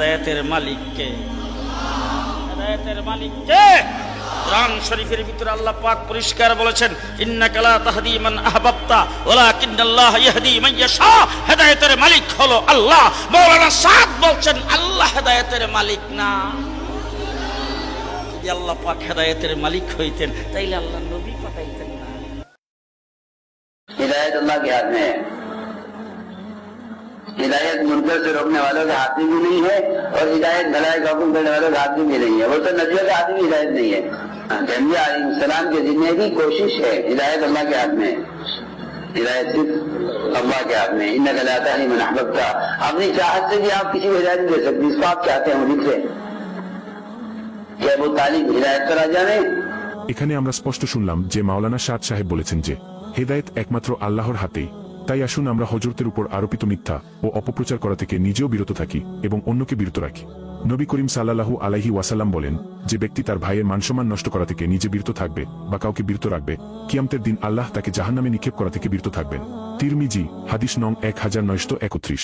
হেদায়েতের মালিক কে? হেদায়েতের মালিক কে? কোরআন শরীফের ভিতরে আল্লাহ পাক পরিষ্কার বলেছেন, ইন্নাকা লা তাহদি মান আহবাবতা ওয়ালাকিন্নাল্লাহ ইয়াহদি মান ইয়াশা। হেদায়েতের মালিক হলো আল্লাহ। মাওলানা সাদ বলছেন আল্লাহ হেদায়েতের মালিক না। যদি আল্লাহ পাক হেদায়েতের মালিক হইতেন তাইলে আল্লাহ নবী পাঠাইতেন না। हिदायत अल्लाह के हाथ में है। हिदायत मुनकर से रोकने वालों के हाथ में भी नहीं है और हिदायत भलाई का हुक्म करने वालों के हाथ में भी नहीं है। वो तो नबियों के हाथ में हिदायत नहीं है। जंबिया अलैहिस्सलाम के जितने की कोशिश है, हिदायत अल्लाह के हाथ में है। हिदायत सिर्फ अल्लाह के हाथ में। इन्नका ला तहदी मन अहबब्ता। अपनी चाहत से भी आप किसी को हिदायत नहीं दे सकते। जिसको आप चाहते हैं वो लिखे। क्या वो तालिब हिदायत का राजा नहीं? এখানে আমরা স্পষ্ট শুনলাম যে মাওলানা সাদ সাহেব বলেছেন যে হেদায়েত একমাত্র আল্লাহর হাতেই। তাই আসুন আমরা হযরতের উপর আরোপিত মিথ্যা ও অপপ্রচার করা থেকে নিজেও বিরত থাকি এবং অন্যকে বিরত রাখি। নবী করিম সাল্লাল্লাহু আলাইহি ওয়াসাল্লাম বলেন, যে ব্যক্তি তার ভাইয়ের মানসম্মান নষ্ট করা থেকে নিজে বিরত থাকবে বা কাউকে বিরত রাখবে, কিয়ামতের দিন আল্লাহ তাকে জাহান্নামে নিক্ষেপ করা থেকে বিরত থাকবেন। তিরমিজি, হাদিস নং 1931।